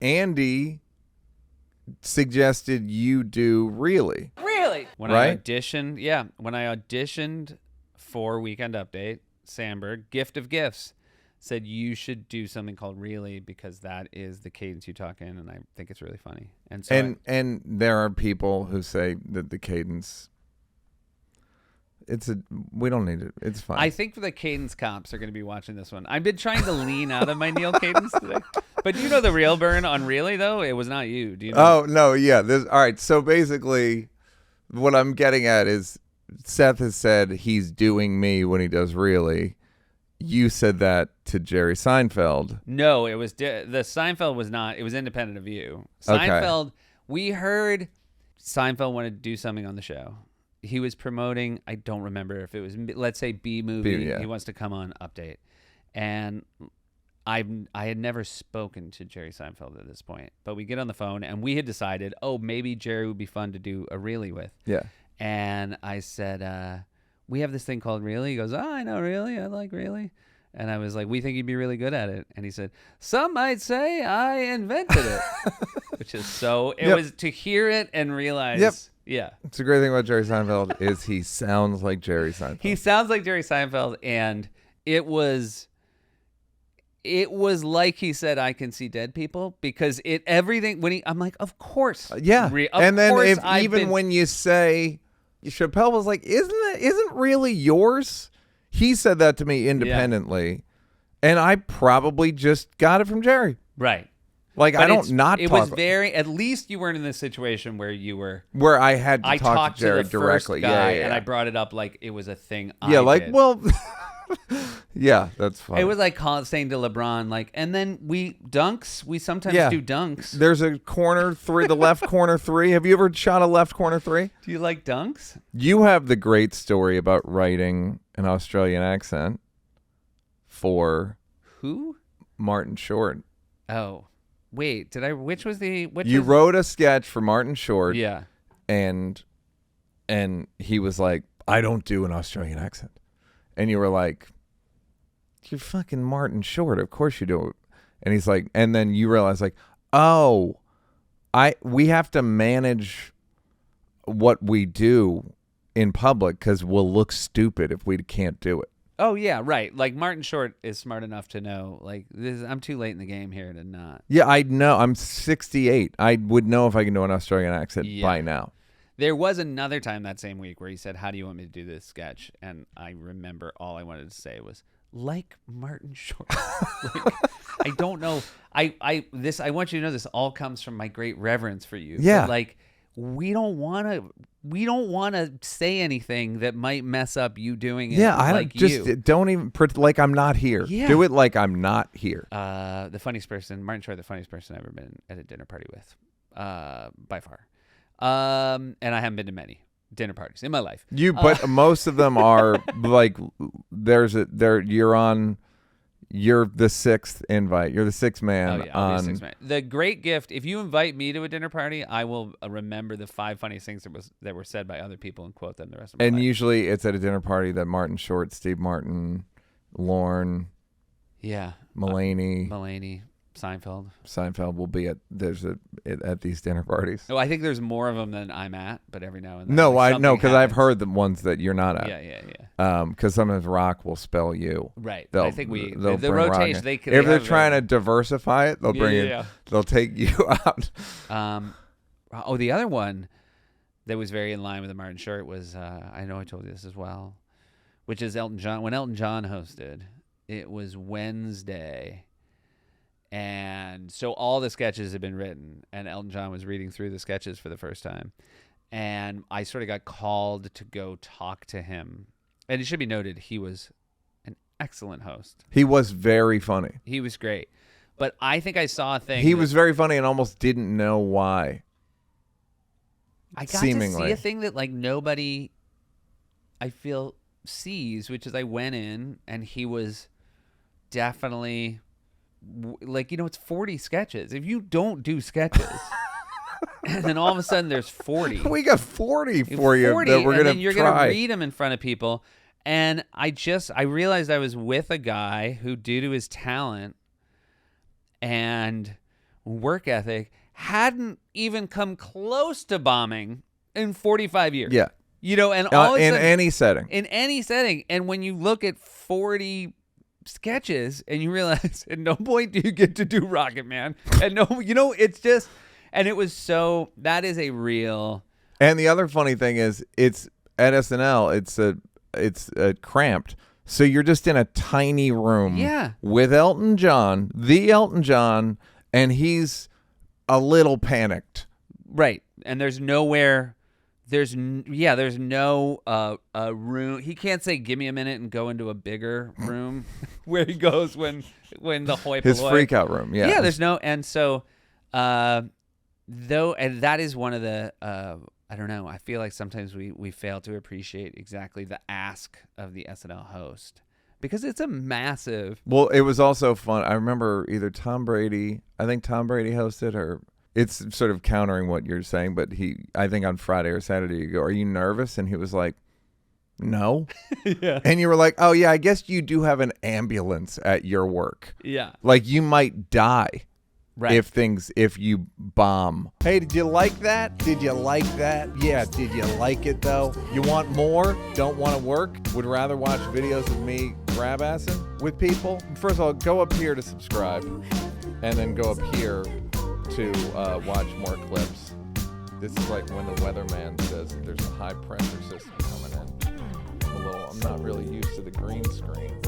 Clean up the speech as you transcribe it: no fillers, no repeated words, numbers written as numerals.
Andy suggested you do Really. Really? When Right? I auditioned for Weekend Update, Sandberg, Gift of Gifts, said you should do something called Really because that is the cadence you talk in, and I think it's really funny. And so And there are people who say that the cadence, we don't need it. It's fine. I think the cadence cops are going to be watching this one. I've been trying to lean out of my Neal cadence today. But do you know the real burn on Really, though? It was not you. Do you know? Oh, no, yeah. All right, so basically what I'm getting at is Seth has said he's doing me when he does Really. You said that to Jerry Seinfeld. No, it was the Seinfeld was not. It was independent of you. Okay. Seinfeld, we heard Seinfeld wanted to do something on the show. He was promoting, I don't remember if it was, let's say B movie. Yeah. He wants to come on Update. And I had never spoken to Jerry Seinfeld at this point. But we get on the phone and we had decided, maybe Jerry would be fun to do a Really with. Yeah. And I said, we have this thing called Really. He goes, I know Really. I like Really. And I was like, we think you'd be really good at it. And he said, some might say I invented it. Which is so, it was to hear it and realize, yeah. It's a great thing about Jerry Seinfeld is he sounds like Jerry Seinfeld. He sounds like Jerry Seinfeld, and it was like he said, I can see dead people, because I'm like, of course. Yeah. And then when you say, Chappelle was like, isn't Really yours? He said that to me independently, and I probably just got it from Jerry. Right. Like, but it was very, at least you weren't in this situation where you were. Where I had to talk talked to Jerry the directly. First guy, yeah. And I brought it up like it was a thing did. Well, yeah, that's fine. It was like saying to LeBron, like, and then we sometimes do dunks. There's a corner three, the left corner three. Have you ever shot a left corner three? Do you like dunks? You have the great story about writing an Australian accent for who? Martin Short. Oh, wait, you wrote a sketch for Martin Short. Yeah. And he was like, I don't do an Australian accent. And you were like, you're fucking Martin Short. Of course you do. And he's like, and then you realize like, we have to manage what we do in public because we'll look stupid if we can't do it. Oh, yeah, right. Like, Martin Short is smart enough to know, like, I'm too late in the game here to not. Yeah, I know. I'm 68. I would know if I can do an Australian accent by now. There was another time that same week where he said, how do you want me to do this sketch? And I remember all I wanted to say was, like Martin Short. Like, I don't know. I want you to know this all comes from my great reverence for you. Yeah. But like, we don't want to say anything that might mess up you doing it. Yeah, don't even like I'm not here. Yeah. Do it like I'm not here. The funniest person, Martin Short, the funniest person I've ever been at a dinner party with, by far. And I haven't been to many dinner parties in my life. But most of them are like you're the sixth invite. You're the sixth man. Oh, yeah, I'll be the sixth man. The great gift, if you invite me to a dinner party, I will remember the 5 funniest things that were said by other people and quote them the rest of my life. And usually it's at a dinner party that Martin Short, Steve Martin, Lorne, Mulaney, Seinfeld will be at these dinner parties. Oh, I think there's more of them than I'm at, but every now and then. No, I know because I've heard the ones that you're not at. Yeah. Because sometimes Rock will spell you. Right. I think the rotation. If they're trying to diversify it, they'll bring it. They'll take you out. The other one that was very in line with the Martin Short was I know I told you this as well, which is Elton John. When Elton John hosted, it was Wednesday. And so all the sketches had been written, and Elton John was reading through the sketches for the first time. And I sort of got called to go talk to him. And it should be noted, he was an excellent host. He was very funny. He was great. But I think I saw a thing. He was very funny and almost didn't know why. I got to see a thing that like nobody, I feel, sees, which is I went in and he was definitely... like, it's 40 sketches. If you don't do sketches, and then all of a sudden there's 40. We got 40 for you that we're going to try. And then you're going to read them in front of people. And I realized I was with a guy who, due to his talent and work ethic hadn't even come close to bombing in 45 years. Yeah. You know, and all in any setting. In any setting. And when you look at 40 sketches and you realize at no point do you get to do Rocket Man. And no, you know, it's just, and it was so, that is a real. And the other funny thing is, it's at SNL, it's cramped. So you're just in a tiny room with Elton John, the Elton John, and he's a little panicked. Right. And there's nowhere. There's no room. He can't say, "Give me a minute," and go into a bigger room where he goes when the hoi polloi. His freak out room. Yeah. Yeah. There's no, and so, and that is one of the. I don't know. I feel like sometimes we fail to appreciate exactly the ask of the SNL host because it's a massive. Well, it was also fun. I remember either Tom Brady. I think Tom Brady hosted her. It's sort of countering what you're saying, but I think on Friday or Saturday, you go, "Are you nervous?" And he was like, "No." Yeah. And you were like, "Oh yeah, I guess you do have an ambulance at your work. Yeah. Like you might die right. if you bomb." Hey, did you like that? Did you like that? Yeah, did you like it though? You want more? Don't want to work? Would rather watch videos of me grab-assing with people? First of all, go up here to subscribe, and then go up here to watch more clips. This is like when the weatherman says that there's a high pressure system coming in. I'm not really used to the green screen.